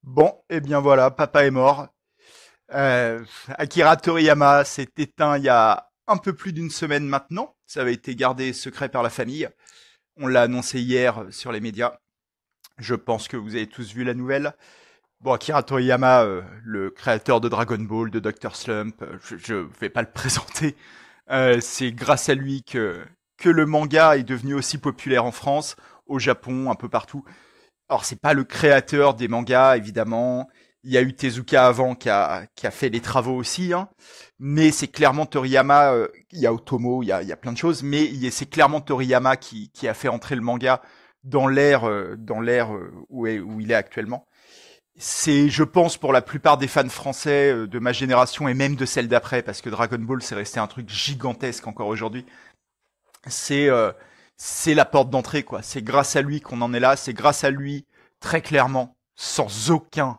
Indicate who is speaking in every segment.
Speaker 1: Bon, eh bien voilà, papa est mort. Akira Toriyama s'est éteint il y a un peu plus d'une semaine maintenant. Ça avait été gardé secret par la famille. On l'a annoncé hier sur les médias. Je pense que vous avez tous vu la nouvelle. Bon, Akira Toriyama, le créateur de Dragon Ball, de Dr. Slump, je vais pas le présenter. C'est grâce à lui que le manga est devenu aussi populaire en France, au Japon, un peu partout. Alors c'est pas le créateur des mangas évidemment. Il y a eu Tezuka avant qui a fait les travaux aussi, hein. Mais c'est clairement Toriyama. Il y a Otomo, il y a plein de choses, mais c'est clairement Toriyama qui a fait entrer le manga dans l'ère où il est actuellement. C'est, je pense, pour la plupart des fans français de ma génération et même de celle d'après, parce que Dragon Ball c'est resté un truc gigantesque encore aujourd'hui. C'est c'est la porte d'entrée, quoi. C'est grâce à lui qu'on en est là. C'est grâce à lui, très clairement, sans aucun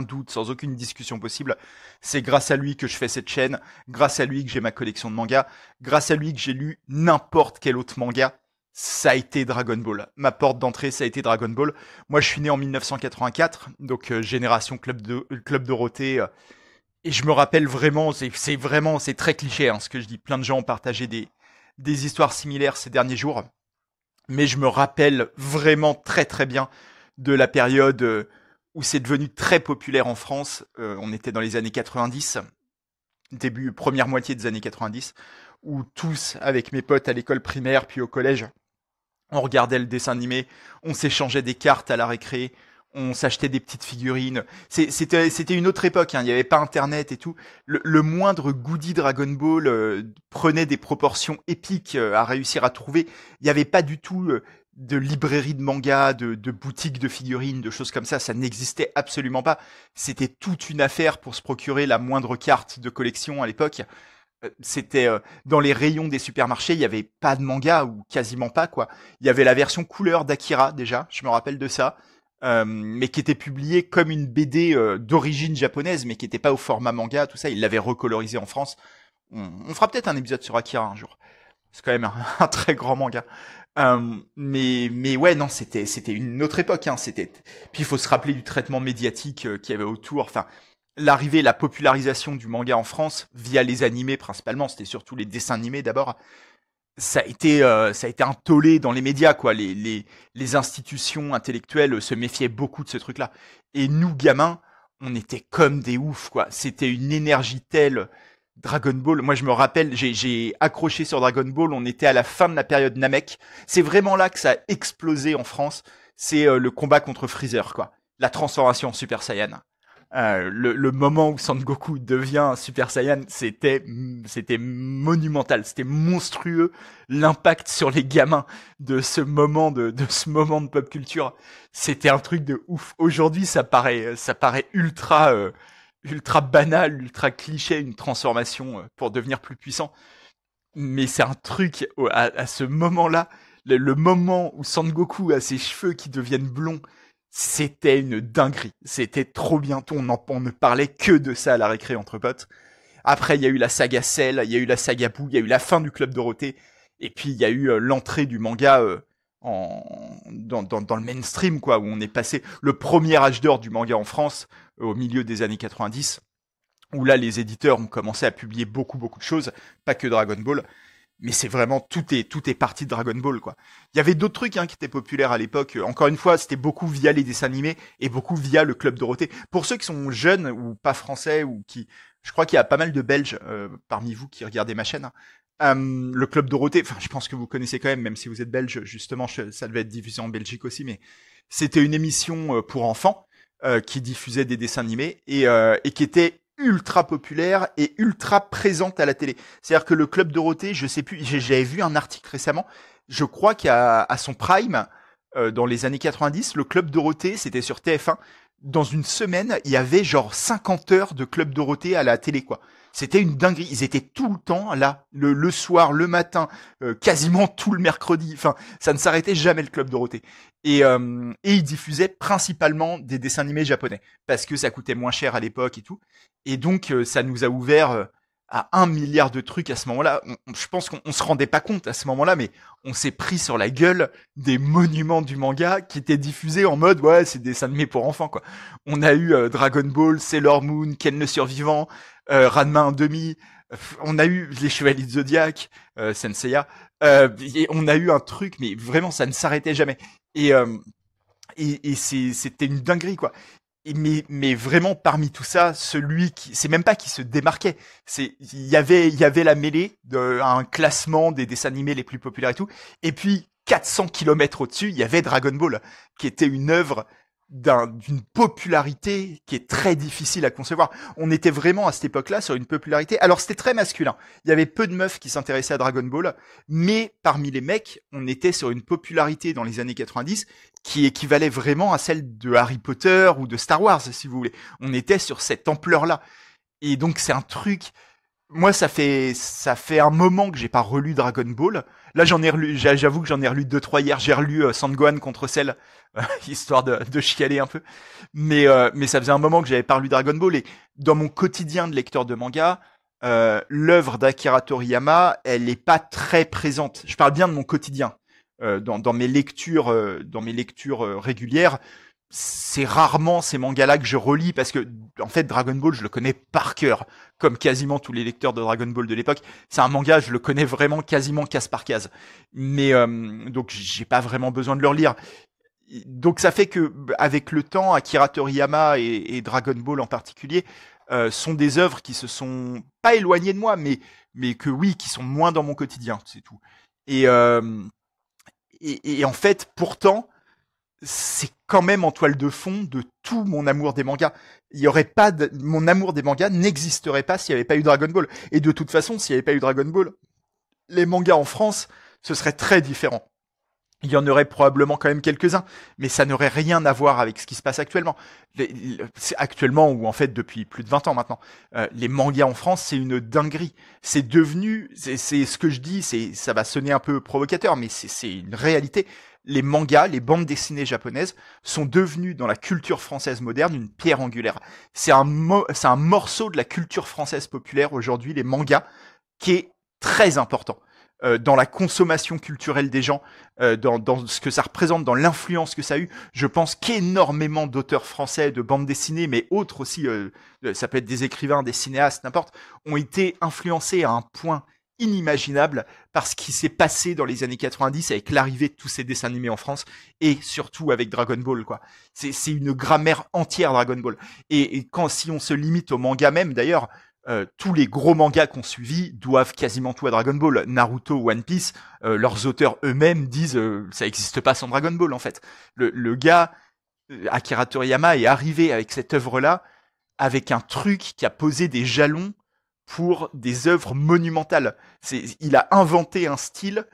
Speaker 1: doute, sans aucune discussion possible. C'est grâce à lui que je fais cette chaîne. Grâce à lui que j'ai ma collection de mangas. Grâce à lui que j'ai lu n'importe quel autre manga. Ça a été Dragon Ball. Ma porte d'entrée, ça a été Dragon Ball. Moi, je suis né en 1984, donc génération Club Dorothée. Et je me rappelle vraiment, c'est très cliché hein, ce que je dis. Plein de gens ont partagé des histoires similaires ces derniers jours, mais je me rappelle vraiment très très bien de la période où c'est devenu très populaire en France. On était dans les années 90, début première moitié des années 90, où tous, avec mes potes à l'école primaire puis au collège, on regardait le dessin animé, on s'échangeait des cartes à la récré, on s'achetait des petites figurines. C'était une autre époque, hein. Il n'y avait pas Internet et tout. Le moindre goodie Dragon Ball prenait des proportions épiques à réussir à trouver. Il n'y avait pas du tout de librairie de manga, de boutique de figurines, de choses comme ça. Ça n'existait absolument pas. C'était toute une affaire pour se procurer la moindre carte de collection à l'époque. C'était dans les rayons des supermarchés, il y avait pas de manga ou quasiment pas quoi. Il y avait la version couleur d'Akira déjà, je me rappelle de ça, mais qui était publiée comme une BD d'origine japonaise, mais qui était pas au format manga, tout ça. Il l'avait recolorisé en France. On fera peut-être un épisode sur Akira un jour. C'est quand même un très grand manga. Mais ouais non, c'était une autre époque. Hein, c'était. Puis il faut se rappeler du traitement médiatique qu'il y avait autour. Enfin, l'arrivée, la popularisation du manga en France via les animés principalement, c'était surtout les dessins animés d'abord. Ça a été un tollé dans les médias quoi. Les institutions intellectuelles se méfiaient beaucoup de ce truc-là. Et nous gamins, on était comme des oufs quoi. C'était une énergie telle. Dragon Ball, moi je me rappelle, j'ai accroché sur Dragon Ball, on était à la fin de la période Namek. C'est vraiment là que ça a explosé en France. C'est le combat contre Freezer quoi. La transformation en Super Saiyan. Le moment où Sangoku devient Super Saiyan, c'était monumental, c'était monstrueux l'impact sur les gamins de ce moment de pop culture. C'était un truc de ouf. Aujourd'hui, ça paraît ultra banal, ultra cliché, une transformation pour devenir plus puissant. Mais c'est un truc à ce moment-là, le moment où Sangoku a ses cheveux qui deviennent blonds, c'était une dinguerie. C'était trop bien. On ne parlait que de ça à la récré entre potes. Après, il y a eu la saga Cell, il y a eu la saga Boo, il y a eu la fin du Club Dorothée, et puis il y a eu l'entrée du manga dans le mainstream, quoi, où on est passé le premier âge d'or du manga en France, au milieu des années 90, où là, les éditeurs ont commencé à publier beaucoup de choses, pas que Dragon Ball, mais c'est vraiment tout est parti de Dragon Ball quoi. Il y avait d'autres trucs hein, qui étaient populaires à l'époque. Encore une fois, c'était beaucoup via les dessins animés et beaucoup via le Club Dorothée. Pour ceux qui sont jeunes ou pas français ou qui, je crois qu'il y a pas mal de Belges parmi vous qui regardez ma chaîne. Le Club Dorothée, enfin je pense que vous connaissez quand même, même si vous êtes belge, justement, ça devait être diffusé en Belgique aussi, mais c'était une émission pour enfants qui diffusait des dessins animés et qui était ultra populaire et ultra présente à la télé. C'est-à-dire que le Club Dorothée, je sais plus, j'avais vu un article récemment, je crois qu'à à son prime, dans les années 90, le Club Dorothée, c'était sur TF1. Dans une semaine, il y avait genre 50 heures de Club Dorothée à la télé, quoi. C'était une dinguerie. Ils étaient tout le temps là, le soir, le matin, quasiment tout le mercredi. Enfin, ça ne s'arrêtait jamais le Club Dorothée. Et ils diffusaient principalement des dessins animés japonais parce que ça coûtait moins cher à l'époque et tout. Et donc, ça nous a ouvert à 1 milliard de trucs à ce moment-là. Je pense qu'on se rendait pas compte à ce moment-là, mais on s'est pris sur la gueule des monuments du manga qui étaient diffusés en mode ouais, c'est des dessins animés pour enfants quoi. On a eu Dragon Ball, Sailor Moon, Ken le Survivant, Ranma 1/2. On a eu les Chevaliers de Zodiac, Senseiya. Et on a eu un truc, mais vraiment ça ne s'arrêtait jamais. Et c'était une dinguerie quoi. Mais vraiment parmi tout ça, celui qui, c'est même pas qui se démarquait, il y avait la mêlée un classement des dessins animés les plus populaires et tout, et puis 400 kilomètres au-dessus, il y avait Dragon Ball, qui était une œuvre d'une popularité qui est très difficile à concevoir. On était vraiment à cette époque-là sur une popularité. Alors c'était très masculin. Il y avait peu de meufs qui s'intéressaient à Dragon Ball, mais parmi les mecs, on était sur une popularité dans les années 90 qui équivalait vraiment à celle de Harry Potter ou de Star Wars, si vous voulez. On était sur cette ampleur-là. Et donc c'est un truc. Moi, ça fait un moment que j'ai pas relu Dragon Ball. Là, j'en ai relu. J'avoue que j'en ai relu 2-3 hier. J'ai relu Sangohan contre Cell, histoire de chialer un peu. Mais ça faisait un moment que j'avais pas relu Dragon Ball. Et dans mon quotidien de lecteur de manga, l'œuvre d'Akira Toriyama, elle est pas très présente. Je parle bien de mon quotidien. Dans mes lectures, régulières, c'est rarement ces mangas-là que je relis parce que, en fait, Dragon Ball, je le connais par cœur, comme quasiment tous les lecteurs de Dragon Ball de l'époque. C'est un manga, je le connais vraiment quasiment case par case. Mais donc, j'ai pas vraiment besoin de le relire. Donc, ça fait que, avec le temps, Akira Toriyama et Dragon Ball en particulier sont des œuvres qui se sont pas éloignées de moi, mais que oui, qui sont moins dans mon quotidien, c'est tout. Et, euh, et en fait, pourtant, c'est quand même en toile de fond de tout mon amour des mangas. Il y aurait pas mon amour des mangas n'existerait pas s'il n'y avait pas eu Dragon Ball. Et de toute façon, s'il n'y avait pas eu Dragon Ball, les mangas en France, ce serait très différent. Il y en aurait probablement quand même quelques-uns, mais ça n'aurait rien à voir avec ce qui se passe actuellement. C'est actuellement, ou en fait depuis plus de 20 ans maintenant, les mangas en France, c'est une dinguerie. C'est devenu, c'est ce que je dis, ça va sonner un peu provocateur, mais c'est une réalité. Les mangas, les bandes dessinées japonaises, sont devenus dans la culture française moderne une pierre angulaire. C'est un morceau de la culture française populaire aujourd'hui, les mangas, qui est très important dans la consommation culturelle des gens, dans ce que ça représente, dans l'influence que ça a eu. Je pense qu'énormément d'auteurs français de bandes dessinées, mais autres aussi, ça peut être des écrivains, des cinéastes, n'importe, ont été influencés à un point inimaginable par ce qui s'est passé dans les années 90 avec l'arrivée de tous ces dessins animés en France et surtout avec Dragon Ball quoi. C'est une grammaire entière Dragon Ball. Et quand si on se limite au manga même d'ailleurs, tous les gros mangas qu'on suivi doivent quasiment tout à Dragon Ball. Naruto, One Piece, leurs auteurs eux-mêmes disent ça n'existe pas sans Dragon Ball en fait. Le gars Akira Toriyama est arrivé avec cette œuvre-là avec un truc qui a posé des jalons pour des œuvres monumentales. Il a inventé un style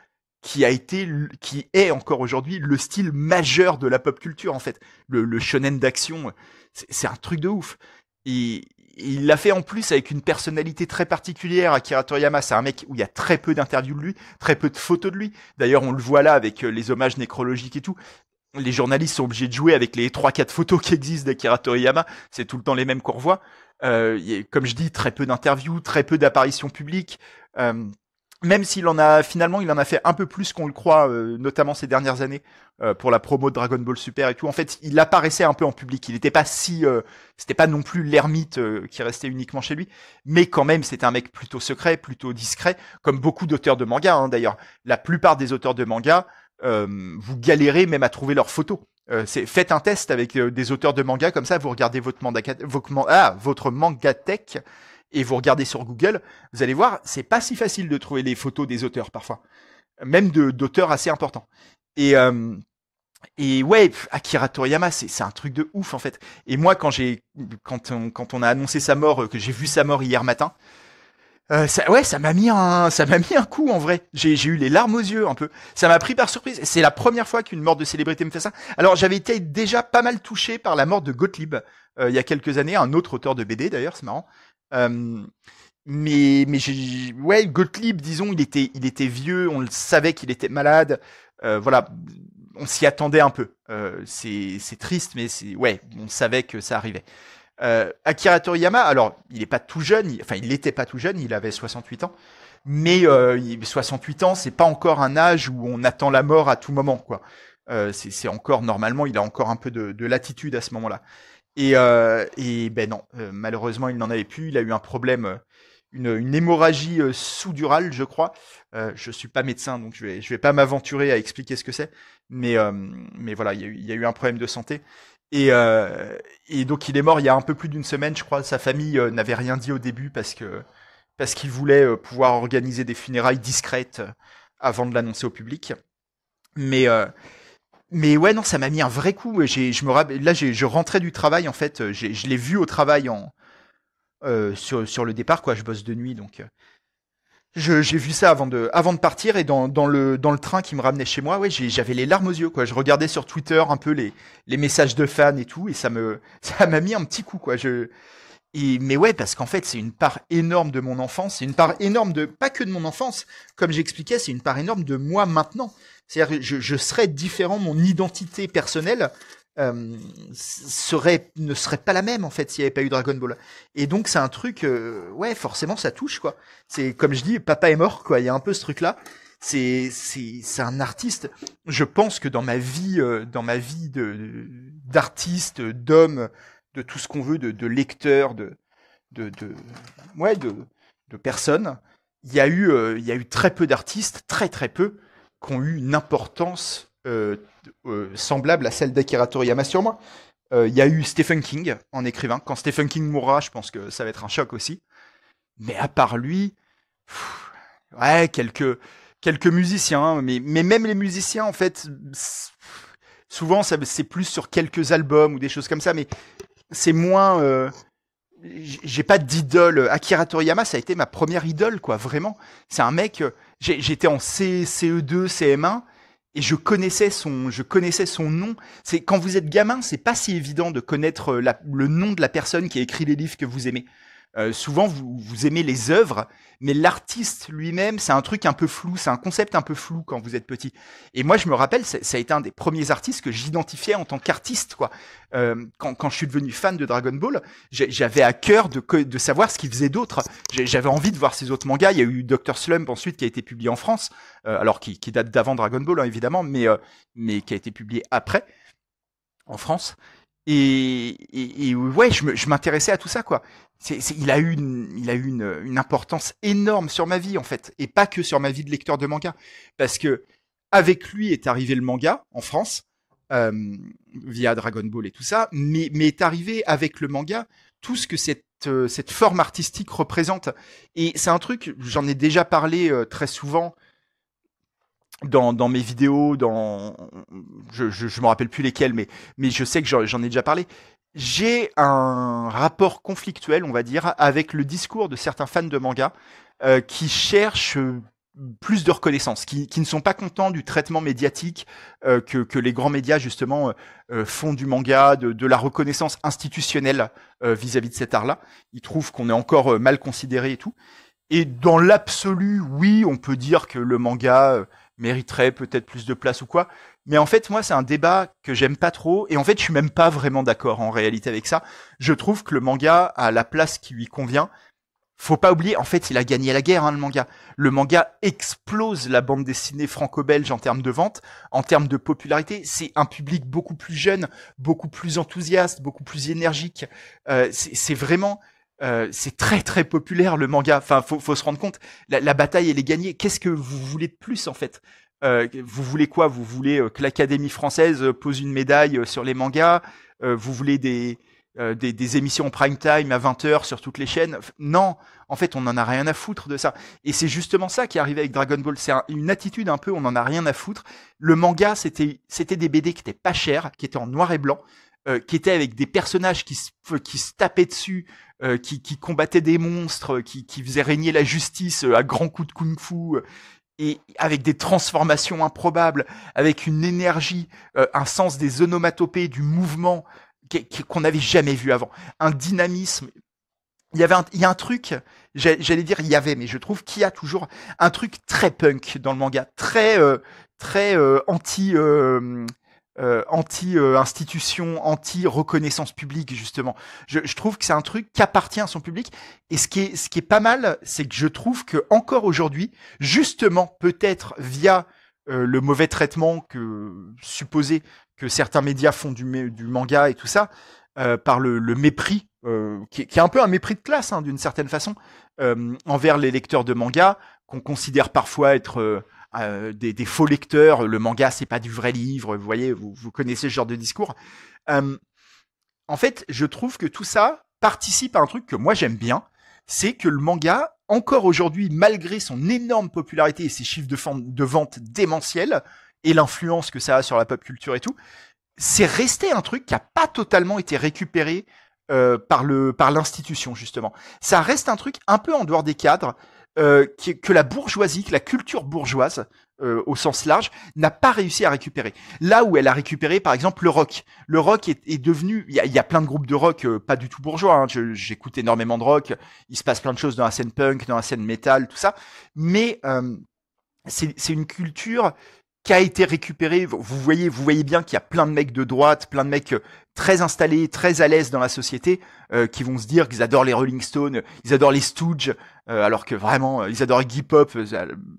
Speaker 1: qui est encore aujourd'hui le style majeur de la pop culture en fait. Le shonen d'action, c'est un truc de ouf. Et il l'a fait en plus avec une personnalité très particulière. Akira Toriyama, c'est un mec où il y a très peu d'interviews de lui, très peu de photos de lui. D'ailleurs, on le voit là avec les hommages nécrologiques et tout. Les journalistes sont obligés de jouer avec les 3-4 photos qui existent d'Akira Toriyama. C'est tout le temps les mêmes qu'on revoit. Comme je dis, très peu d'interviews, très peu d'apparitions publiques. Même s'il en a finalement, il en a fait un peu plus qu'on le croit, notamment ces dernières années pour la promo de Dragon Ball Super et tout. En fait, il apparaissait un peu en public. Il n'était pas c'était pas non plus l'ermite qui restait uniquement chez lui, mais quand même, c'était un mec plutôt secret, plutôt discret, comme beaucoup d'auteurs de manga. Hein, d'ailleurs, la plupart des auteurs de manga, vous galérez même à trouver leurs photos. Faites un test avec des auteurs de manga comme ça, vous regardez votre mangatech et vous regardez sur Google, vous allez voir, c'est pas si facile de trouver les photos des auteurs parfois, même d'auteurs assez importants. Et ouais, Akira Toriyama, c'est un truc de ouf en fait. Et moi, quand on a annoncé sa mort, que j'ai vu sa mort hier matin, ça m'a mis un coup en vrai. J'ai eu les larmes aux yeux un peu. Ça m'a pris par surprise. C'est la première fois qu'une mort de célébrité me fait ça. Alors j'avais été déjà pas mal touché par la mort de Gottlieb il y a quelques années, un autre auteur de BD d'ailleurs, c'est marrant. Euh, ouais, Gottlieb, disons, il était vieux, on le savait qu'il était malade. Voilà, on s'y attendait un peu. C'est triste, mais ouais, on savait que ça arrivait. Akira Toriyama, alors il est pas tout jeune, enfin il était pas tout jeune, il avait 68 ans, mais 68 ans, c'est pas encore un âge où on attend la mort à tout moment, quoi. C'est encore normalement, il a encore un peu de latitude à ce moment-là. Et ben non, malheureusement, il n'en avait plus. Il a eu un problème, une hémorragie sous-durale, je crois. Je suis pas médecin, donc je vais pas m'aventurer à expliquer ce que c'est. Mais voilà, il y a eu un problème de santé. Et, euh, et donc il est mort il y a un peu plus d'une semaine, je crois. Sa famille n'avait rien dit au début parce qu'il voulait pouvoir organiser des funérailles discrètes avant de l'annoncer au public. Mais mais ouais, non, ça m'a mis un vrai coup. Je me rappelle, là, je rentrais du travail en fait. Je l'ai vu au travail sur le départ, quoi. Je bosse de nuit, donc j'ai vu ça avant de partir et dans le train qui me ramenait chez moi. Ouais, j'avais les larmes aux yeux, quoi. Je regardais sur Twitter un peu les messages de fans et tout, et ça m'a mis un petit coup, quoi. Mais ouais, parce qu'en fait, c'est une part énorme de mon enfance, c'est une part énorme de, pas que de mon enfance, comme j'expliquais, c'est une part énorme de moi maintenant. C'est-à-dire, je serais différent, mon identité personnelle ne serait pas la même en fait s'il n'y avait pas eu Dragon Ball. Et donc c'est un truc, ouais, forcément ça touche quoi. C'est comme je dis, papa est mort quoi. Il y a un peu ce truc-là. C'est un artiste. Je pense que dans ma vie d'artiste, d'homme, de tout ce qu'on veut, de lecteur, de ouais de personnes, il y a eu très peu d'artistes, très très peu, qui ont eu une importance semblable à celle d'Akira Toriyama sur moi. Il y a eu Stephen King en écrivain. Quand Stephen King mourra, je pense que ça va être un choc aussi. Mais à part lui, ouais, quelques musiciens, hein, mais même les musiciens, en fait, souvent c'est plus sur quelques albums ou des choses comme ça, mais c'est moins. J'ai pas d'idole. Akira Toriyama, ça a été ma première idole, quoi, vraiment. C'est un mec. J'étais en CE2, CM1 et je connaissais son nom. C'est quand vous êtes gamin, c'est pas si évident de connaître le nom de la personne qui a écrit les livres que vous aimez. Souvent, vous aimez les œuvres, mais l'artiste lui-même, c'est un truc un peu flou, c'est un concept un peu flou quand vous êtes petit. Et moi, je me rappelle, ça a été un des premiers artistes que j'identifiais en tant qu'artiste, quoi. Quand je suis devenu fan de Dragon Ball, j'avais à cœur de savoir ce qu'il faisait d'autre. J'avais envie de voir ses autres mangas. Il y a eu Dr. Slump ensuite qui a été publié en France, alors qui date d'avant Dragon Ball, hein, évidemment, mais qui a été publié après en France. Et ouais, je m'intéressais à tout ça, quoi. Il a eu une importance énorme sur ma vie, en fait. Et pas que sur ma vie de lecteur de manga. Parce que, avec lui est arrivé le manga, en France, via Dragon Ball et tout ça, mais est arrivé avec le manga tout ce que cette forme artistique représente. Et c'est un truc, j'en ai déjà parlé très souvent dans mes vidéos, je me rappelle plus lesquelles, mais je sais que j'en ai déjà parlé. J'ai un rapport conflictuel, on va dire, avec le discours de certains fans de manga qui cherchent plus de reconnaissance, qui ne sont pas contents du traitement médiatique que les grands médias justement font du manga, de la reconnaissance institutionnelle vis-à-vis de cet art-là. Ils trouvent qu'on est encore mal considéré et tout. Et dans l'absolu, oui, on peut dire que le manga mériterait peut-être plus de place ou quoi. Mais en fait, moi, c'est un débat que j'aime pas trop. Et en fait, je suis même pas vraiment d'accord en réalité avec ça. Je trouve que le manga a la place qui lui convient. Faut pas oublier, en fait, il a gagné la guerre, hein, le manga. Le manga explose la bande dessinée franco-belge en termes de vente, en termes de popularité. C'est un public beaucoup plus jeune, beaucoup plus enthousiaste, beaucoup plus énergique. C'est vraiment... c'est très très populaire le manga. Enfin, faut se rendre compte. La bataille elle est gagnée. Qu'est-ce que vous voulez de plus en fait? Vous voulez quoi? Vous voulez que l'Académie française pose une médaille sur les mangas? Vous voulez des émissions en prime time à 20h sur toutes les chaînes? Non, en fait, on n'en a rien à foutre de ça. Et c'est justement ça qui est arrivé avec Dragon Ball. C'est une attitude un peu, on n'en a rien à foutre. Le manga, c'était des BD qui étaient pas chers, qui étaient en noir et blanc, qui étaient avec des personnages qui se tapaient dessus, qui combattaient des monstres, qui faisaient régner la justice à grands coups de kung-fu, et avec des transformations improbables, avec une énergie, un sens des onomatopées, du mouvement qu'on n'avait jamais vu avant, un dynamisme. Il y a un truc, j'allais dire il y avait, mais je trouve qu'il y a toujours un truc très punk dans le manga, très anti anti-institution, anti-reconnaissance publique, justement. Je trouve que c'est un truc qui appartient à son public. Et ce qui est pas mal, c'est que je trouve que encore aujourd'hui, justement, peut-être via le mauvais traitement supposé que certains médias font du manga et tout ça, par le mépris, qui est un peu un mépris de classe, hein, d'une certaine façon, envers les lecteurs de manga, qu'on considère parfois être des faux lecteurs. Le manga, c'est pas du vrai livre. Vous voyez, vous connaissez ce genre de discours. En fait, je trouve que tout ça participe à un truc que moi j'aime bien, c'est que le manga, encore aujourd'hui, malgré son énorme popularité et ses chiffres de vente démentiels, et l'influence que ça a sur la pop culture et tout, c'est resté un truc qui a pas totalement été récupéré par l'institution, justement. Ça reste un truc un peu en dehors des cadres, que la bourgeoisie, que la culture bourgeoise, au sens large, n'a pas réussi à récupérer. Là où elle a récupéré, par exemple, le rock. Le rock est devenu... Il y a plein de groupes de rock pas du tout bourgeois. Hein. J'écoute énormément de rock. Il se passe plein de choses dans la scène punk, dans la scène métal, tout ça. Mais c'est une culture qui a été récupérée. Vous voyez bien qu'il y a plein de mecs de droite, plein de mecs très installés, très à l'aise dans la société, qui vont se dire qu'ils adorent les Rolling Stones, ils adorent les Stooges, alors que vraiment ils adorent Iggy Pop,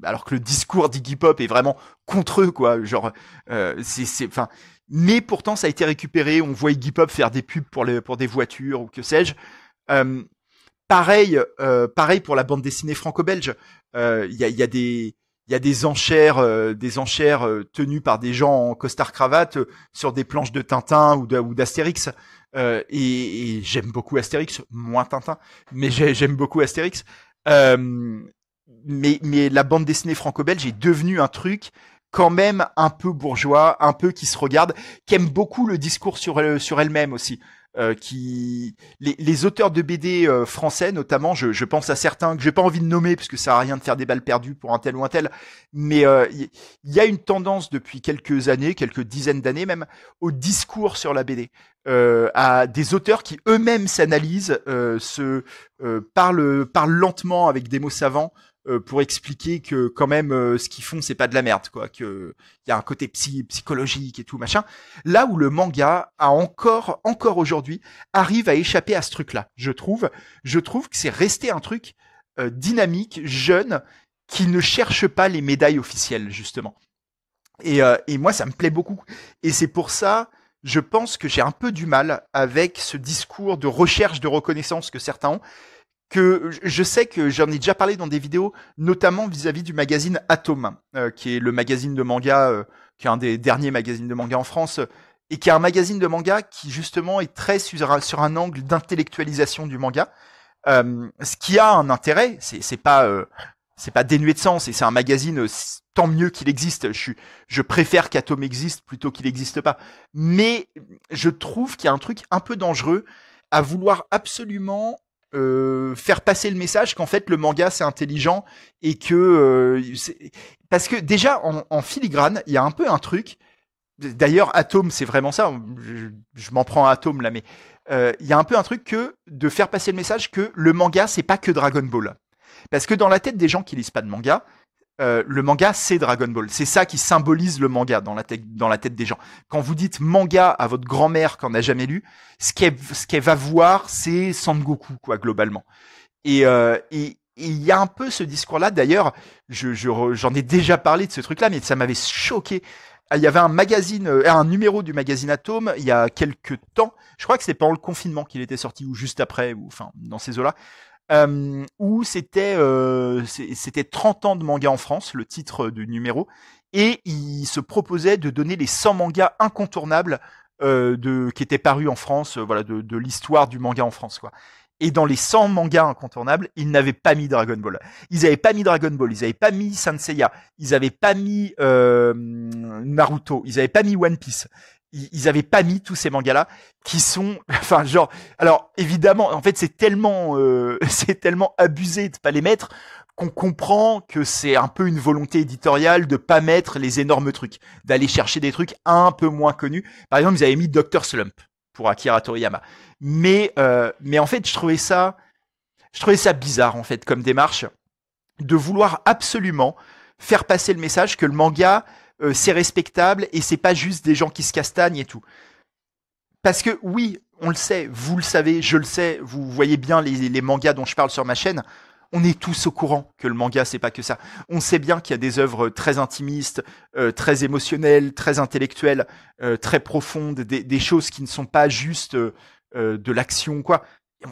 Speaker 1: alors que le discours d'Iggy Pop est vraiment contre eux, quoi. Genre, enfin, mais pourtant ça a été récupéré. On voit Iggy Pop faire des pubs pour des voitures ou que sais-je. Pareil pour la bande dessinée franco-belge. Il y a des enchères tenues par des gens en costard-cravate sur des planches de Tintin ou d'Astérix. Et j'aime beaucoup Astérix, moins Tintin, mais j'aime beaucoup Astérix. Mais la bande dessinée franco-belge est devenue un truc quand même un peu bourgeois, un peu qui se regarde, qui aime beaucoup le discours sur elle-même aussi. Les auteurs de BD français notamment, je pense à certains que j'ai pas envie de nommer parce que ça a rien de faire des balles perdues pour un tel ou un tel, mais il y a une tendance depuis quelques années, quelques dizaines d'années même, au discours sur la BD, à des auteurs qui eux-mêmes s'analysent, parlent lentement avec des mots savants, pour expliquer que quand même ce qu'ils font c'est pas de la merde, quoi, que il y a un côté psychologique et tout machin. Là où le manga a encore aujourd'hui arrive à échapper à ce truc-là. Je trouve que c'est resté un truc dynamique, jeune, qui ne cherche pas les médailles officielles, justement. Et moi ça me plaît beaucoup. Et c'est pour ça, je pense que j'ai un peu du mal avec ce discours de recherche de reconnaissance que certains ont, que je sais que j'en ai déjà parlé dans des vidéos, notamment vis-à-vis du magazine Atome, qui est le magazine de manga, qui est un des derniers magazines de manga en France, et qui est un magazine de manga qui justement est très sur un angle d'intellectualisation du manga, ce qui a un intérêt. C'est pas dénué de sens, et c'est un magazine, tant mieux qu'il existe. Je préfère qu'Atome existe plutôt qu'il n'existe pas. Mais je trouve qu'il y a un truc un peu dangereux à vouloir absolument faire passer le message qu'en fait le manga c'est intelligent, et que parce que déjà en filigrane il y a un peu un truc. D'ailleurs Atome c'est vraiment ça, je m'en prends à Atome là, mais il y a un peu un truc que de faire passer le message que le manga c'est pas que Dragon Ball, parce que dans la tête des gens qui lisent pas de manga, le manga c'est Dragon Ball, c'est ça qui symbolise le manga dans la tête des gens. Quand vous dites manga à votre grand-mère qu'on n'a jamais lu, ce qu'elle va voir c'est Sangoku, quoi, globalement. Et il y a un peu ce discours-là. D'ailleurs, j'en ai déjà parlé de ce truc-là, mais ça m'avait choqué. Il y avait un numéro du magazine Atome il y a quelques temps. Je crois que c'était pendant le confinement qu'il était sorti, ou juste après, ou enfin dans ces eaux-là. Où c'était 30 ans de manga en France, le titre du numéro, et il se proposait de donner les 100 mangas incontournables qui étaient parus en France, voilà, de l'histoire du manga en France, quoi. Et dans les 100 mangas incontournables, ils n'avaient pas mis Dragon Ball. Ils n'avaient pas mis Dragon Ball, ils n'avaient pas mis Saint Seiya, ils n'avaient pas mis Naruto, ils n'avaient pas mis One Piece. Ils avaient pas mis tous ces mangas-là qui sont, enfin, genre, alors évidemment, en fait, c'est tellement abusé de pas les mettre qu'on comprend que c'est un peu une volonté éditoriale de pas mettre les énormes trucs, d'aller chercher des trucs un peu moins connus. Par exemple, ils avaient mis Dr. Slump pour Akira Toriyama, mais en fait, je trouvais ça bizarre en fait comme démarche de vouloir absolument faire passer le message que le manga c'est respectable et c'est pas juste des gens qui se castagnent et tout. Parce que oui, on le sait, vous le savez, je le sais, vous voyez bien les mangas dont je parle sur ma chaîne. On est tous au courant que le manga, c'est pas que ça. On sait bien qu'il y a des œuvres très intimistes, très émotionnelles, très intellectuelles, très profondes, des choses qui ne sont pas juste de l'action, quoi.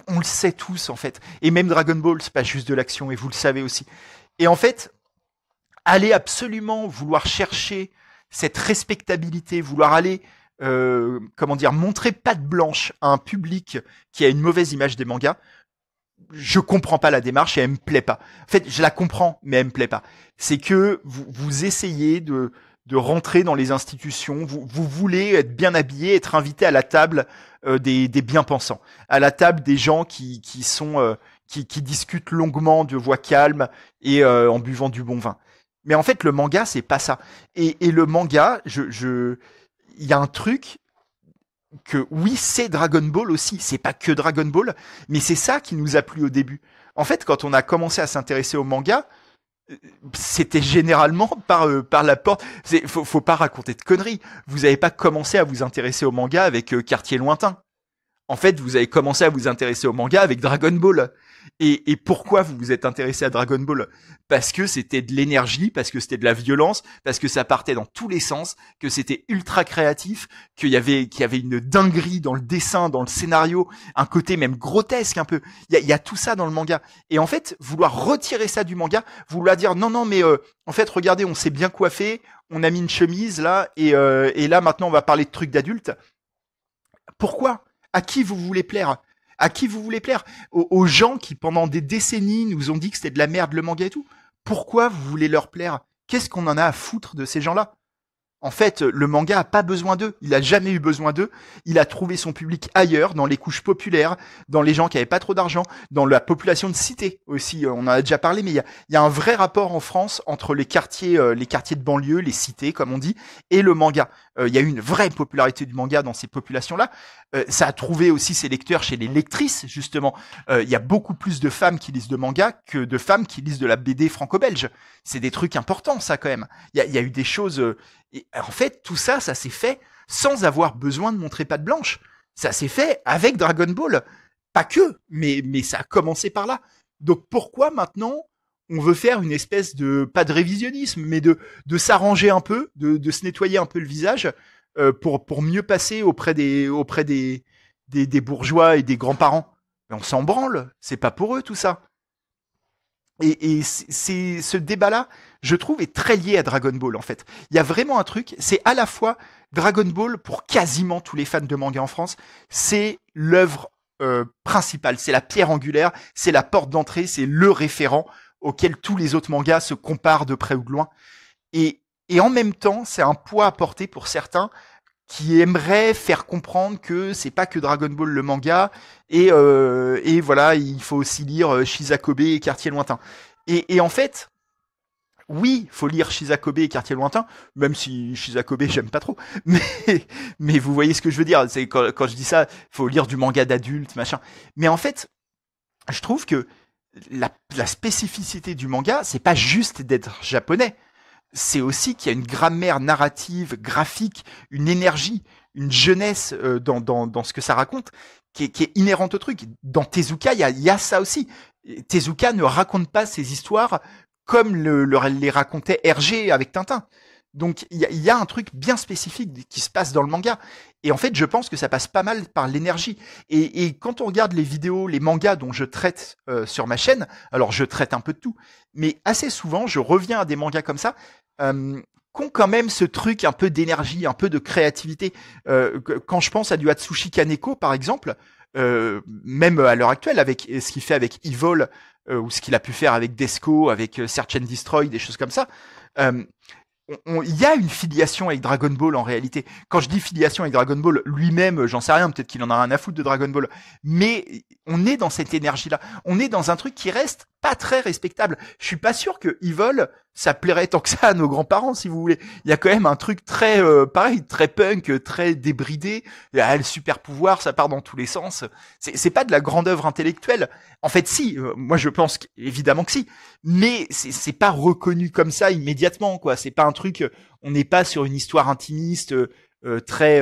Speaker 1: On le sait tous, en fait. Et même Dragon Ball, c'est pas juste de l'action, et vous le savez aussi. Et en fait, aller absolument vouloir chercher cette respectabilité, vouloir aller comment dire, montrer patte blanche à un public qui a une mauvaise image des mangas, je comprends pas la démarche et elle me plaît pas. En fait, je la comprends, mais elle me plaît pas. C'est que vous essayez de rentrer dans les institutions, vous voulez être bien habillé, être invité à la table des bien-pensants, à la table des gens qui sont qui discutent longuement de voix calme et en buvant du bon vin. Mais en fait, le manga, c'est pas ça. Et le manga, il y a un truc que oui, c'est Dragon Ball aussi, c'est pas que Dragon Ball, mais c'est ça qui nous a plu au début. En fait, quand on a commencé à s'intéresser au manga, c'était généralement par la porte. Faut pas raconter de conneries. Vous avez pas commencé à vous intéresser au manga avec Quartier Lointain. En fait, vous avez commencé à vous intéresser au manga avec Dragon Ball. Et pourquoi vous vous êtes intéressé à Dragon Ball? Parce que c'était de l'énergie, parce que c'était de la violence, parce que ça partait dans tous les sens, que c'était ultra créatif, qu'il y avait une dinguerie dans le dessin, dans le scénario, un côté même grotesque un peu. Il y a tout ça dans le manga. Et en fait, vouloir retirer ça du manga, vouloir dire non, mais en fait, regardez, on s'est bien coiffé, on a mis une chemise là, et là maintenant on va parler de trucs d'adultes. Pourquoi? À qui vous voulez plaire? À qui vous voulez plaire? Aux gens qui, pendant des décennies, nous ont dit que c'était de la merde le manga et tout. Pourquoi vous voulez leur plaire? Qu'est-ce qu'on en a à foutre de ces gens-là? En fait, le manga a pas besoin d'eux. Il a jamais eu besoin d'eux. Il a trouvé son public ailleurs, dans les couches populaires, dans les gens qui avaient pas trop d'argent, dans la population de cité aussi. On en a déjà parlé, mais il y a un vrai rapport en France entre les quartiers de banlieue, les cités, comme on dit, et le manga. Il y a eu une vraie popularité du manga dans ces populations-là. Ça a trouvé aussi ses lecteurs chez les lectrices, justement. Il y a beaucoup plus de femmes qui lisent de manga que de femmes qui lisent de la BD franco-belge. C'est des trucs importants, ça, quand même. Il y a eu des choses... Et en fait, tout ça, ça s'est fait sans avoir besoin de montrer patte blanche. Ça s'est fait avec Dragon Ball. Pas que, mais ça a commencé par là. Donc pourquoi maintenant on veut faire une espèce de, pas de révisionnisme, mais de s'arranger un peu, de se nettoyer un peu le visage pour mieux passer auprès des bourgeois et des grands-parents. Mais on s'en branle, c'est pas pour eux tout ça. Et c'est ce débat-là, je trouve, est très lié à Dragon Ball en fait. Il y a vraiment un truc, c'est à la fois Dragon Ball pour quasiment tous les fans de manga en France, c'est l'œuvre principale, c'est la pierre angulaire, c'est la porte d'entrée, c'est le référent auquel tous les autres mangas se comparent de près ou de loin. Et en même temps, c'est un poids à porter pour certains qui aimeraient faire comprendre que c'est pas que Dragon Ball le manga et voilà, il faut aussi lire Shizakobe et Quartier Lointain. Et en fait, oui, faut lire Shizakobe et Quartier Lointain, même si Shizakobe j'aime pas trop. Mais vous voyez ce que je veux dire. C'est quand je dis ça, faut lire du manga d'adulte, machin. Mais en fait, je trouve que la spécificité du manga, c'est pas juste d'être japonais. C'est aussi qu'il y a une grammaire narrative, graphique, une énergie, une jeunesse dans ce que ça raconte qui est inhérente au truc. Dans Tezuka, il y a ça aussi. Tezuka ne raconte pas ses histoires comme les racontait Hergé avec Tintin. Donc il y a un truc bien spécifique qui se passe dans le manga. Et en fait, je pense que ça passe pas mal par l'énergie. Et quand on regarde les vidéos, les mangas dont je traite sur ma chaîne, alors je traite un peu de tout, mais assez souvent, je reviens à des mangas comme ça, qu'ont quand même ce truc un peu d'énergie, un peu de créativité. Quand je pense à du Atsushi Kaneko, par exemple, même à l'heure actuelle, avec ce qu'il fait avec Evil, ou ce qu'il a pu faire avec Desco, avec Search and Destroy, des choses comme ça, il y a une filiation avec Dragon Ball en réalité. Quand je dis filiation avec Dragon Ball, lui-même, j'en sais rien, peut-être qu'il en a rien à foutre de Dragon Ball, mais on est dans cette énergie-là. On est dans un truc qui reste pas très respectable. Je suis pas sûr que Evil, ça plairait tant que ça à nos grands-parents, si vous voulez. Il y a quand même un truc très, pareil, très punk, très débridé. Le super pouvoir, ça part dans tous les sens. C'est pas de la grande œuvre intellectuelle. En fait, si. Moi, je pense évidemment que si. Mais c'est pas reconnu comme ça immédiatement, quoi. C'est pas un truc. On n'est pas sur une histoire intimiste. Très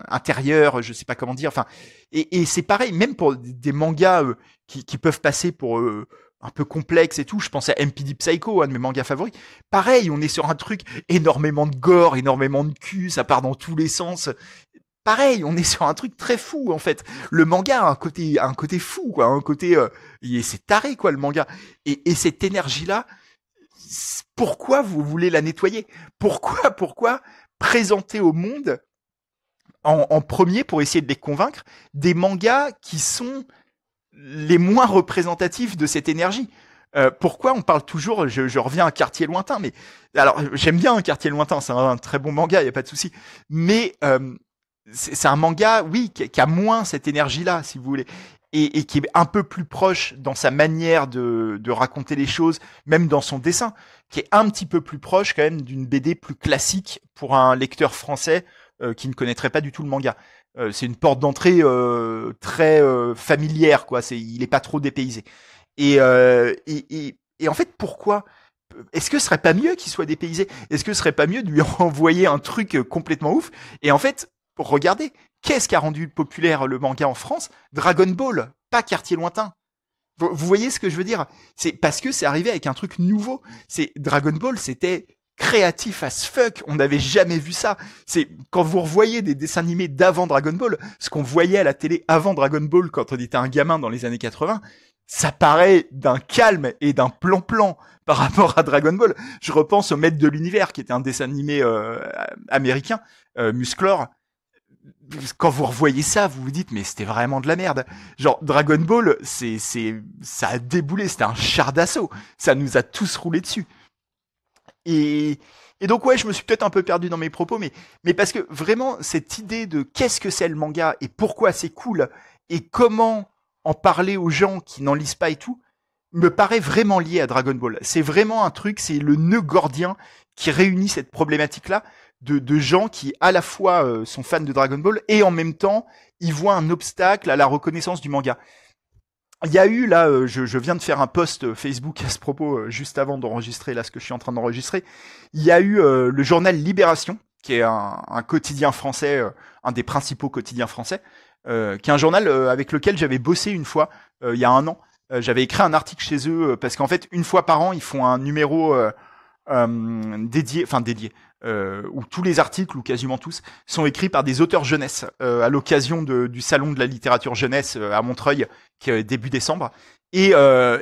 Speaker 1: intérieur, je sais pas comment dire. Enfin, et c'est pareil, même pour des mangas qui peuvent passer pour un peu complexes et tout. Je pense à MPD Psycho, un de mes mangas favoris. Pareil, on est sur un truc énormément de gore, énormément de cul, ça part dans tous les sens. Pareil, on est sur un truc très fou en fait. Le manga a un côté fou, quoi, un côté, c'est taré quoi le manga. Et cette énergie là, pourquoi vous voulez la nettoyer? Pourquoi présenter au monde en premier pour essayer de les convaincre des mangas qui sont les moins représentatifs de cette énergie? Pourquoi on parle toujours, je reviens à Quartier Lointain, mais alors j'aime bien un Quartier Lointain, c'est un très bon manga, y a pas de souci, mais c'est un manga, oui, qui a moins cette énergie-là, si vous voulez, et qui est un peu plus proche dans sa manière de raconter les choses, même dans son dessin, qui est un petit peu plus proche quand même d'une BD plus classique pour un lecteur français qui ne connaîtrait pas du tout le manga. C'est une porte d'entrée très familière, quoi. Il est pas trop dépaysé. Et en fait, pourquoi? Est-ce que ce serait pas mieux qu'il soit dépaysé? Est-ce que ce serait pas mieux de lui envoyer un truc complètement ouf? Et en fait, regardez, qu'est-ce qui a rendu populaire le manga en France? Dragon Ball, pas Quartier Lointain. Vous voyez ce que je veux dire? C'est parce que c'est arrivé avec un truc nouveau. C'est Dragon Ball, c'était créatif as fuck. On n'avait jamais vu ça. C'est quand vous revoyez des dessins animés d'avant Dragon Ball, ce qu'on voyait à la télé avant Dragon Ball quand on était un gamin dans les années 80, ça paraît d'un calme et d'un plan-plan par rapport à Dragon Ball. Je repense au Maître de l'Univers, qui était un dessin animé américain, Musclor. Quand vous revoyez ça, vous vous dites mais c'était vraiment de la merde. Genre Dragon Ball, ça a déboulé, c'était un char d'assaut. Ça nous a tous roulé dessus. Et donc ouais, je me suis peut-être un peu perdu dans mes propos, mais parce que vraiment cette idée de qu'est-ce que c'est le manga et pourquoi c'est cool et comment en parler aux gens qui n'en lisent pas et tout, me paraît vraiment lié à Dragon Ball. C'est vraiment un truc, c'est le nœud gordien qui réunit cette problématique-là de gens qui à la fois sont fans de Dragon Ball et en même temps ils voient un obstacle à la reconnaissance du manga. Il y a eu là, je viens de faire un post Facebook à ce propos juste avant d'enregistrer là ce que je suis en train d'enregistrer. Il y a eu le journal Libération, qui est un quotidien français, un des principaux quotidiens français, qui est un journal avec lequel j'avais bossé une fois il y a un an. J'avais écrit un article chez eux parce qu'en fait une fois par an ils font un numéro dédié, où tous les articles, ou quasiment tous, sont écrits par des auteurs jeunesse, à l'occasion du salon de la littérature jeunesse à Montreuil, qui est début décembre. Et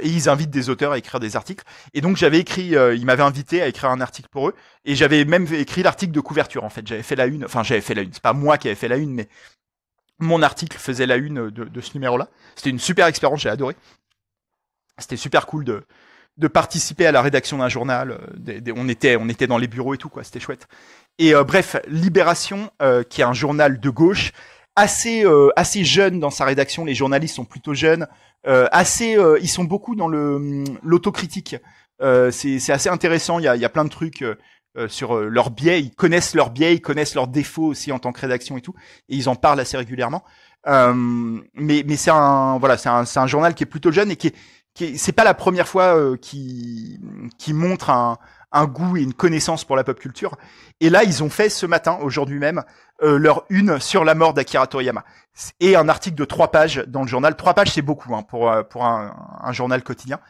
Speaker 1: ils invitent des auteurs à écrire des articles. Et donc j'avais écrit, ils m'avaient invité à écrire un article pour eux, et j'avais même écrit l'article de couverture en fait. J'avais fait la une, c'est pas moi qui avais fait la une, mais mon article faisait la une de ce numéro-là. C'était une super expérience, j'ai adoré. C'était super cool de participer à la rédaction d'un journal. On était dans les bureaux et tout, quoi. C'était chouette. Et bref, Libération, qui est un journal de gauche, assez jeune dans sa rédaction. Les journalistes sont plutôt jeunes. Ils sont beaucoup dans l'autocritique. C'est assez intéressant. Il y a plein de trucs sur leurs biais. Ils connaissent leurs biais, ils connaissent leurs défauts aussi en tant que rédaction et tout. Et ils en parlent assez régulièrement. Mais c'est un journal qui est plutôt jeune et c'est pas la première fois qui montre un goût et une connaissance pour la pop culture. Et là, ils ont fait ce matin, aujourd'hui même, leur une sur la mort d'Akira Toriyama. Et un article de 3 pages dans le journal. 3 pages, c'est beaucoup pour un journal quotidien.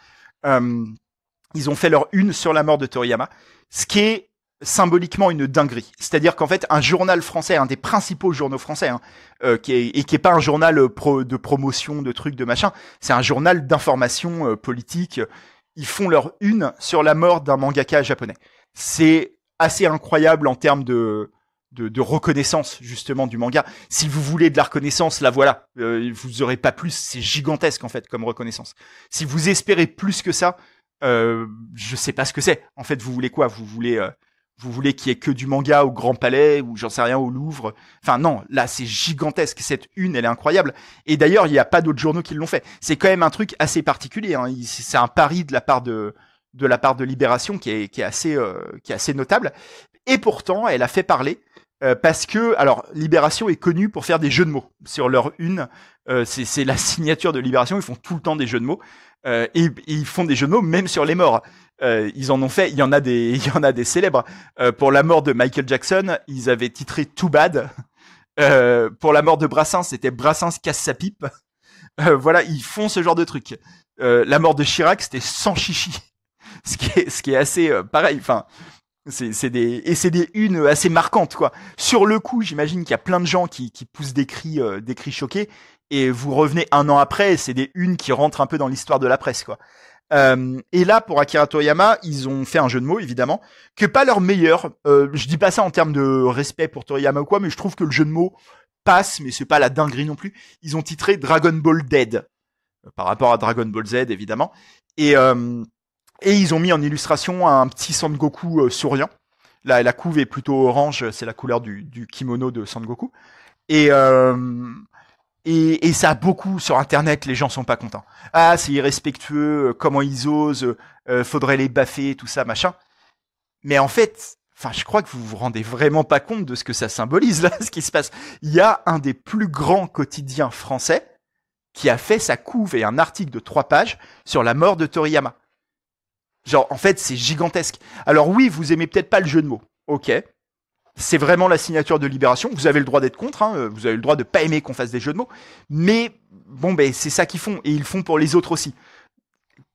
Speaker 1: Ils ont fait leur une sur la mort de Toriyama, ce qui est symboliquement une dinguerie. C'est-à-dire qu'en fait, un journal français, un des principaux journaux français, qui est pas un journal de promotion, de trucs, de machin, c'est un journal d'information politique. Ils font leur une sur la mort d'un mangaka japonais. C'est assez incroyable en termes de reconnaissance justement du manga. Si vous voulez de la reconnaissance, là voilà, vous aurez pas plus. C'est gigantesque en fait comme reconnaissance. Si vous espérez plus que ça, je sais pas ce que c'est. En fait, vous voulez quoi? Vous voulez Vous voulez qu'il y ait que du manga au Grand Palais ou j'en sais rien au Louvre. Enfin non, là c'est gigantesque. Cette une, elle est incroyable. Et d'ailleurs, il n'y a pas d'autres journaux qui l'ont fait. C'est quand même un truc assez particulier. Hein. C'est un pari de la part de Libération qui est assez notable. Et pourtant, elle a fait parler. Parce que, alors, Libération est connue pour faire des jeux de mots sur leur une. C'est la signature de Libération. Ils font tout le temps des jeux de mots et ils font des jeux de mots même sur les morts. Ils en ont fait. Il y en a des célèbres. Pour la mort de Michael Jackson, ils avaient titré Too Bad. Pour la mort de Brassens, c'était Brassens casse sa pipe. Voilà, ils font ce genre de truc. La mort de Chirac, c'était Sans chichi. Ce qui est assez pareil. Enfin. C'est des unes assez marquantes, quoi. Sur le coup, j'imagine qu'il y a plein de gens qui poussent des cris choqués, et vous revenez un an après, c'est des unes qui rentrent un peu dans l'histoire de la presse, quoi. Et là, pour Akira Toriyama, ils ont fait un jeu de mots, évidemment, que pas leur meilleur. Je dis pas ça en termes de respect pour Toriyama ou quoi, mais je trouve que le jeu de mots passe, mais c'est pas la dinguerie non plus. Ils ont titré Dragon Ball Dead, par rapport à Dragon Ball Z, évidemment. Et ils ont mis en illustration un petit Sangoku souriant. La couve est plutôt orange, c'est la couleur du kimono de Sangoku. Et ça a beaucoup sur Internet, les gens sont pas contents. Ah, c'est irrespectueux, comment ils osent, faudrait les baffer, tout ça, machin. Mais en fait, enfin, je crois que vous vous rendez vraiment pas compte de ce que ça symbolise là, ce qui se passe. Il y a un des plus grands quotidiens français qui a fait sa couve et un article de 3 pages sur la mort de Toriyama. Genre, en fait, c'est gigantesque. Alors oui, vous aimez peut-être pas le jeu de mots. Ok. C'est vraiment la signature de Libération. Vous avez le droit d'être contre, hein. Vous avez le droit de pas aimer qu'on fasse des jeux de mots. Mais, bon, ben, c'est ça qu'ils font. Et ils le font pour les autres aussi.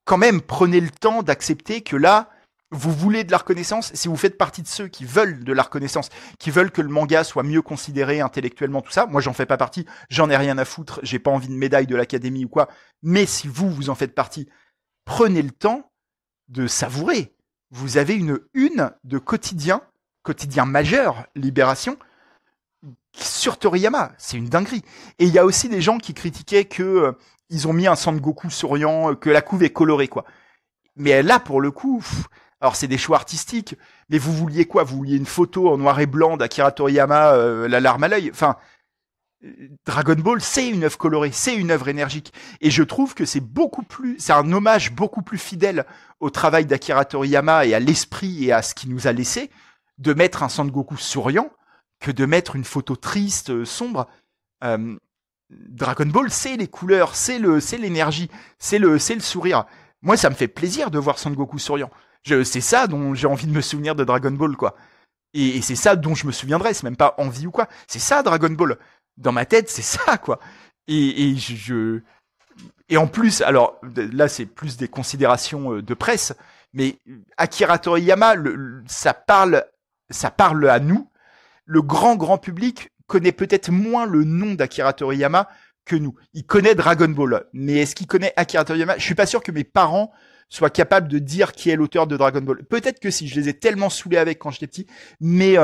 Speaker 1: Quand même, prenez le temps d'accepter que là, vous voulez de la reconnaissance. Si vous faites partie de ceux qui veulent de la reconnaissance, qui veulent que le manga soit mieux considéré intellectuellement, tout ça. Moi, j'en fais pas partie. J'en ai rien à foutre. J'ai pas envie de médaille de l'Académie ou quoi. Mais si vous en faites partie, prenez le temps de savourer. Vous avez une de quotidien majeur, Libération, sur Toriyama. C'est une dinguerie. Et il y a aussi des gens qui critiquaient que ils ont mis un Sangoku souriant, que la couve est colorée, quoi. Mais là, pour le coup, alors c'est des choix artistiques, mais vous vouliez quoi? Vous vouliez une photo en noir et blanc d'Akira Toriyama, la larme à l'œil? Enfin, Dragon Ball, c'est une œuvre colorée, c'est une œuvre énergique. Et je trouve que c'est un hommage beaucoup plus fidèle au travail d'Akira Toriyama et à l'esprit et à ce qu'il nous a laissé de mettre un Sangoku souriant que de mettre une photo triste, sombre. Dragon Ball, c'est les couleurs, c'est l'énergie, c'est le sourire. Moi, ça me fait plaisir de voir Sangoku souriant. C'est ça dont j'ai envie de me souvenir de Dragon Ball, quoi. Et c'est ça dont je me souviendrai, c'est même pas envie ou quoi. C'est ça, Dragon Ball. Dans ma tête, c'est ça, quoi. Et en plus, alors là, c'est plus des considérations de presse, mais Akira Toriyama, ça parle à nous. Le grand public connaît peut-être moins le nom d'Akira Toriyama que nous. Il connaît Dragon Ball, mais est-ce qu'il connaît Akira Toriyama? Je suis pas sûr que mes parents soient capables de dire qui est l'auteur de Dragon Ball. Peut-être que si, je les ai tellement saoulés avec quand j'étais petit, mais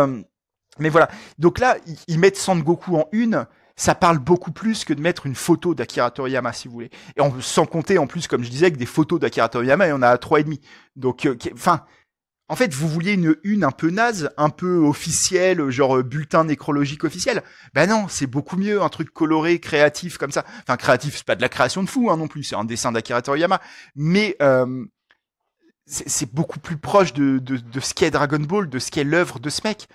Speaker 1: voilà. Donc là, ils mettent Sangoku en une. Ça parle beaucoup plus que de mettre une photo d'Akira Toriyama, si vous voulez. Et sans compter, en plus, comme je disais, que des photos d'Akira Toriyama, il y en a 3,5. Donc, en fait, vous vouliez une un peu naze, un peu officielle, genre bulletin nécrologique officiel. Ben non, c'est beaucoup mieux, un truc coloré, créatif, comme ça. Enfin, créatif, c'est pas de la création de fou, hein, non plus. C'est un dessin d'Akira Toriyama. Mais, c'est beaucoup plus proche de ce qu'est Dragon Ball, de ce qu'est l'œuvre de ce mec,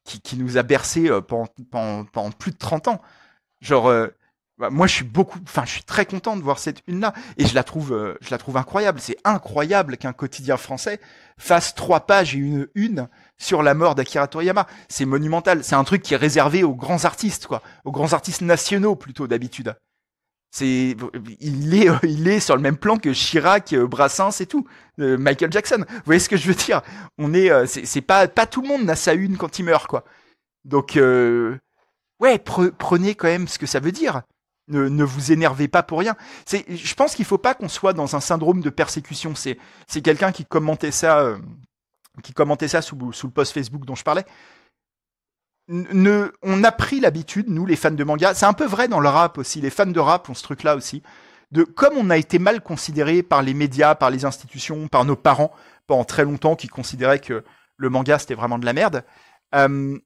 Speaker 1: qui nous a bercé pendant plus de 30 ans. Genre, moi, je suis très content de voir cette une-là, et je la trouve incroyable. C'est incroyable qu'un quotidien français fasse 3 pages et une sur la mort d'Akira Toriyama. C'est monumental. C'est un truc qui est réservé aux grands artistes, quoi, aux grands artistes nationaux plutôt d'habitude. Il est sur le même plan que Chirac, Brassens et tout, Michael Jackson. Vous voyez ce que je veux dire? C'est pas tout le monde n'a sa une quand il meurt, quoi. Donc ouais, prenez quand même ce que ça veut dire. Ne vous énervez pas pour rien. Je pense qu'il faut pas qu'on soit dans un syndrome de persécution. C'est quelqu'un qui commentait ça sous le post Facebook dont je parlais. On a pris l'habitude, nous les fans de manga, c'est un peu vrai dans le rap aussi, les fans de rap ont ce truc-là aussi, comme on a été mal considérés par les médias, par les institutions, par nos parents pendant très longtemps, qui considéraient que le manga c'était vraiment de la merde. Euh,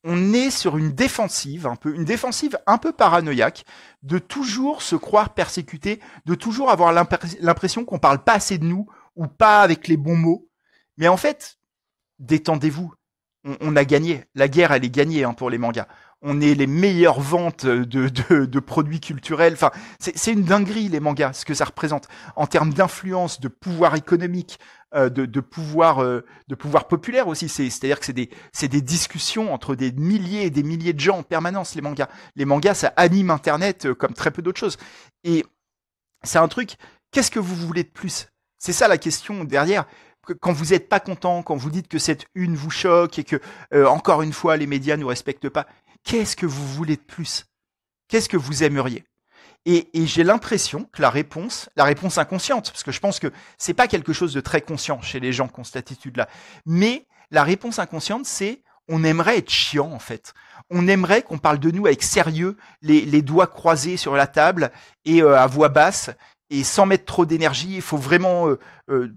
Speaker 1: on est sur une défensive un peu paranoïaque, de toujours se croire persécuté, de toujours avoir l'impression qu'on parle pas assez de nous ou pas avec les bons mots. Mais en fait, détendez-vous. On a gagné. La guerre, elle est gagnée pour les mangas. On est les meilleures ventes de produits culturels. Enfin, c'est une dinguerie, les mangas, ce que ça représente en termes d'influence, de pouvoir économique, de pouvoir populaire aussi. C'est-à-dire que c'est des discussions entre des milliers et des milliers de gens en permanence, les mangas. Les mangas, ça anime Internet comme très peu d'autres choses. Et c'est un truc, qu'est-ce que vous voulez de plus? C'est ça la question derrière. Quand vous n'êtes pas content, quand vous dites que cette une vous choque et que, encore une fois, les médias ne nous respectent pas, qu'est-ce que vous voulez de plus? Qu'est-ce que vous aimeriez? Et j'ai l'impression que la réponse inconsciente, parce que je pense que c'est pas quelque chose de très conscient chez les gens qui ont cette attitude-là, mais la réponse inconsciente, c'est on aimerait être chiant en fait. On aimerait qu'on parle de nous avec sérieux, les doigts croisés sur la table et à voix basse et sans mettre trop d'énergie. Il faut vraiment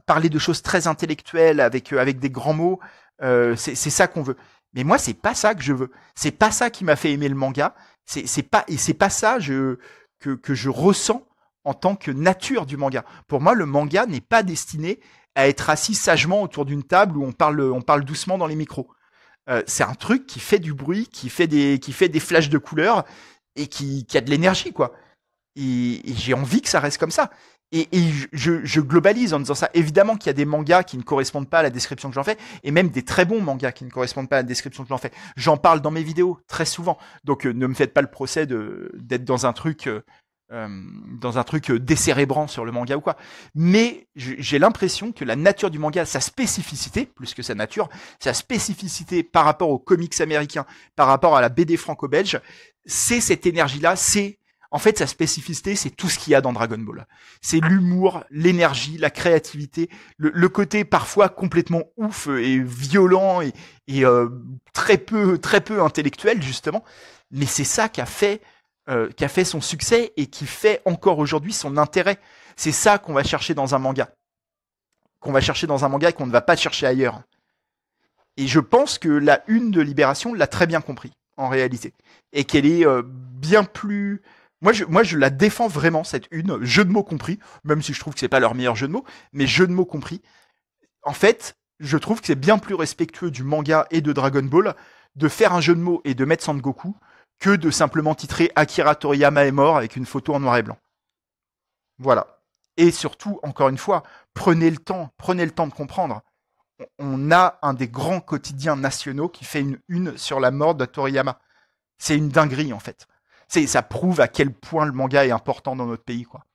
Speaker 1: parler de choses très intellectuelles avec des grands mots. C'est ça qu'on veut. Mais moi, c'est pas ça que je veux. C'est pas ça qui m'a fait aimer le manga. C'est pas ça que je ressens en tant que nature du manga. Pour moi, le manga n'est pas destiné à être assis sagement autour d'une table où on parle doucement dans les micros. C'est un truc qui fait du bruit, qui fait des flashs de couleurs et qui a de l'énergie, quoi. Et j'ai envie que ça reste comme ça. Et je globalise en disant ça. Évidemment qu'il y a des mangas qui ne correspondent pas à la description que j'en fais, et même des très bons mangas qui ne correspondent pas à la description que j'en fais. J'en parle dans mes vidéos très souvent. Donc ne me faites pas le procès d'être dans un truc décérébrant sur le manga ou quoi. Mais j'ai l'impression que la nature du manga, sa spécificité, plus que sa nature, sa spécificité par rapport aux comics américains, par rapport à la BD franco-belge, c'est cette énergie-là, en fait, sa spécificité, c'est tout ce qu'il y a dans Dragon Ball. C'est l'humour, l'énergie, la créativité, le côté parfois complètement ouf et violent et très peu intellectuel justement. Mais c'est ça qui a fait son succès et qui fait encore aujourd'hui son intérêt. C'est ça qu'on va chercher dans un manga. Qu'on va chercher dans un manga et qu'on ne va pas chercher ailleurs. Et je pense que la une de Libération l'a très bien compris, en réalité. Et qu'elle est bien plus... Moi, je la défends vraiment, cette une, jeu de mots compris, même si je trouve que c'est pas leur meilleur jeu de mots, mais jeu de mots compris. En fait, je trouve que c'est bien plus respectueux du manga et de Dragon Ball de faire un jeu de mots et de mettre Sangoku que de simplement titrer Akira Toriyama est mort avec une photo en noir et blanc. Voilà. Et surtout, encore une fois, prenez le temps de comprendre. On a un des grands quotidiens nationaux qui fait une sur la mort de Toriyama. C'est une dinguerie, en fait. Ça prouve à quel point le manga est important dans notre pays, quoi.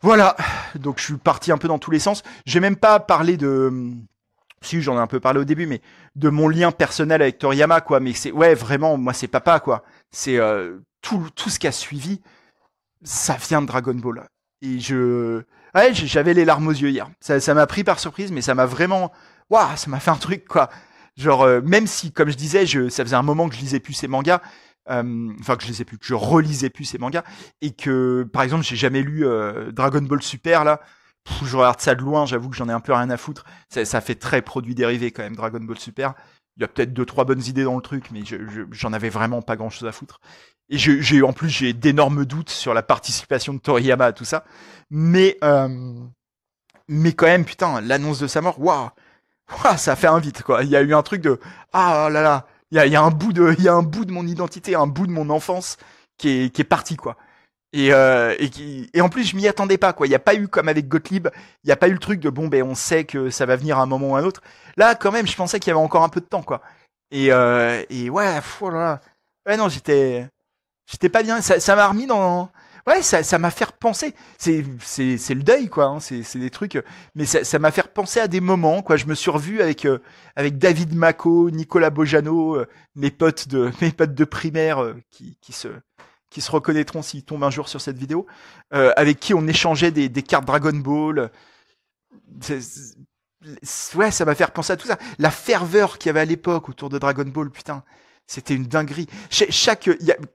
Speaker 1: Voilà. Donc, je suis parti un peu dans tous les sens. J'ai même pas parlé de... Si, j'en ai un peu parlé au début, mais de mon lien personnel avec Toriyama, quoi. Mais vraiment, moi, c'est papa, quoi. C'est tout ce qui a suivi, ça vient de Dragon Ball. Et j'avais les larmes aux yeux hier. Ça m'a pris par surprise, mais ça m'a vraiment... Waouh, ça m'a fait un truc, quoi. Genre, même si, comme je disais, ça faisait un moment que je lisais plus ces mangas, que je lisais plus, que je relisais plus ces mangas, et que, par exemple, j'ai jamais lu Dragon Ball Super, là. Je regarde ça de loin, j'avoue que j'en ai un peu rien à foutre. Ça fait très produit dérivé, quand même, Dragon Ball Super. Il y a peut-être 2-3 bonnes idées dans le truc, mais j'en avais vraiment pas grand-chose à foutre. Et en plus, j'ai d'énormes doutes sur la participation de Toriyama à tout ça. Mais quand même, putain, l'annonce de sa mort, waouh, ça fait un vite, quoi. Il y a eu un truc de, ah là là, il y a un bout de mon identité, un bout de mon enfance qui est parti, quoi. Et en plus, je m'y attendais pas, quoi. Il y a pas eu, comme avec Gottlieb, il y a pas eu le truc de, bon, ben, on sait que ça va venir à un moment ou à un autre. Là, quand même, je pensais qu'il y avait encore un peu de temps, quoi. Et ouais, oh là là. Ouais, non, j'étais pas bien. Ça m'a remis dans, ouais, ça m'a fait repenser. C'est le deuil, quoi. Hein. C'est des trucs, mais ça m'a fait repenser à des moments, quoi. Je me suis revu avec David Mako, Nicolas Bojano, mes potes de primaire, qui se reconnaîtront s'ils tombent un jour sur cette vidéo, avec qui on échangeait des cartes Dragon Ball. Ouais, ça m'a fait repenser à tout ça. La ferveur qu'il y avait à l'époque autour de Dragon Ball, putain. C'était une dinguerie.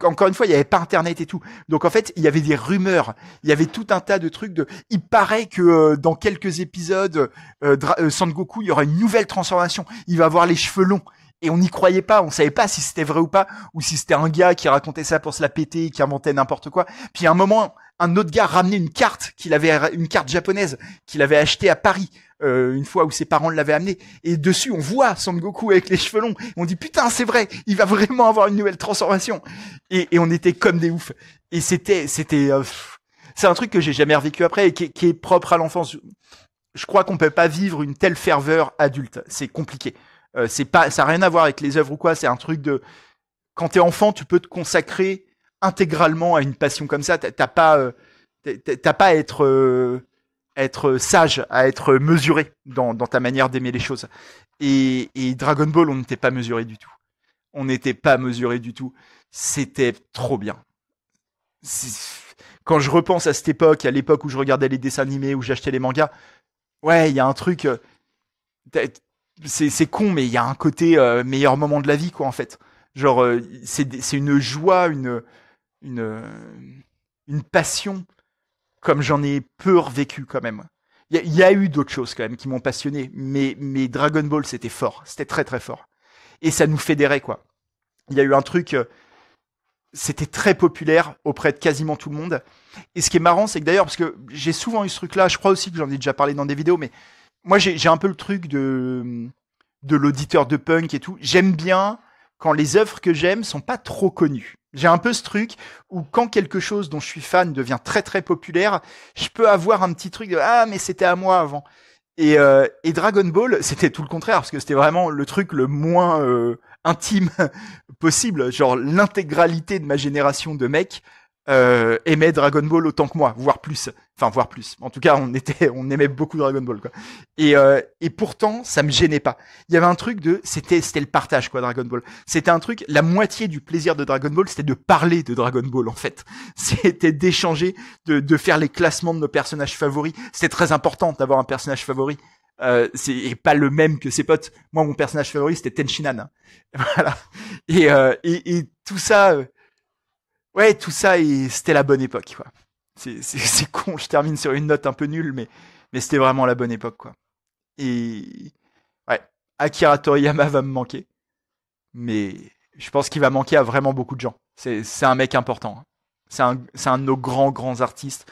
Speaker 1: Encore une fois, il y avait pas Internet et tout. Donc en fait, il y avait des rumeurs. Il y avait tout un tas de trucs. Il paraît que dans quelques épisodes, Sangoku, il y aura une nouvelle transformation. Il va avoir les cheveux longs. Et on n'y croyait pas. On savait pas si c'était vrai ou pas, ou si c'était un gars qui racontait ça pour se la péter, qui inventait n'importe quoi. Puis à un moment, un autre gars ramenait une carte japonaise qu'il avait achetée à Paris. Une fois où ses parents l'avaient amené, et dessus on voit Son Goku avec les cheveux longs, et on dit putain c'est vrai, il va vraiment avoir une nouvelle transformation, et on était comme des oufs, et c'est un truc que j'ai jamais revécu après, et qui est propre à l'enfance. Je crois qu'on peut pas vivre une telle ferveur adulte, c'est compliqué. Ça a rien à voir avec les œuvres ou quoi, c'est un truc de, quand t'es enfant tu peux te consacrer intégralement à une passion comme ça, t'as pas à être sage, à être mesuré dans ta manière d'aimer les choses. Et Dragon Ball, on n'était pas mesuré du tout. On n'était pas mesuré du tout. C'était trop bien. Quand je repense à cette époque, à l'époque où je regardais les dessins animés, où j'achetais les mangas, ouais, il y a un truc... c'est con, mais il y a un côté meilleur moment de la vie, quoi, en fait. Genre, c'est une joie, une passion comme j'en ai peu revécu quand même. Il y a eu d'autres choses quand même qui m'ont passionné, mais Dragon Ball c'était fort, c'était très très fort. Et ça nous fédérait quoi. Il y a eu un truc, c'était très populaire auprès de quasiment tout le monde. Et ce qui est marrant, c'est que d'ailleurs, parce que j'ai souvent eu ce truc-là, je crois aussi que j'en ai déjà parlé dans des vidéos, mais moi j'ai un peu le truc de l'auditeur de punk et tout. J'aime bien quand les œuvres que j'aime sont pas trop connues. J'ai un peu ce truc où quand quelque chose dont je suis fan devient très très populaire, je peux avoir un petit truc de ah mais c'était à moi avant. Et Dragon Ball, c'était tout le contraire parce que c'était vraiment le truc le moins intime possible. Genre l'intégralité de ma génération de mecs aimait Dragon Ball autant que moi, voire plus. Enfin, voire plus. En tout cas, on aimait beaucoup Dragon Ball, quoi. Et pourtant, ça me gênait pas. Il y avait un truc c'était le partage, quoi, Dragon Ball. C'était un truc, la moitié du plaisir de Dragon Ball, c'était de parler de Dragon Ball, en fait. C'était d'échanger, de faire les classements de nos personnages favoris. C'était très important d'avoir un personnage favori. C'est pas le même que ses potes. Moi, mon personnage favori, c'était Tenshinhan. Voilà. Et tout ça, ouais, tout ça, c'était la bonne époque, quoi. C'est con, je termine sur une note un peu nulle, mais c'était vraiment la bonne époque, quoi. Et ouais, Akira Toriyama va me manquer, mais je pense qu'il va manquer à vraiment beaucoup de gens. C'est un mec important. C'est un de nos grands artistes.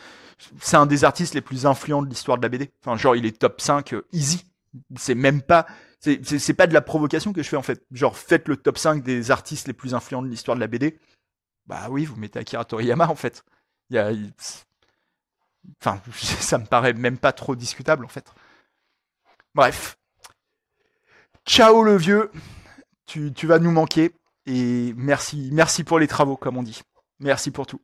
Speaker 1: C'est un des artistes les plus influents de l'histoire de la BD. Enfin, genre, il est top 5 easy. C'est même pas... C'est pas de la provocation que je fais, en fait. Genre, faites le top 5 des artistes les plus influents de l'histoire de la BD. Bah oui, vous mettez Akira Toriyama, en fait. Enfin, ça me paraît même pas trop discutable, en fait. Bref. Ciao, le vieux. Tu vas nous manquer. Et merci pour les travaux, comme on dit. Merci pour tout.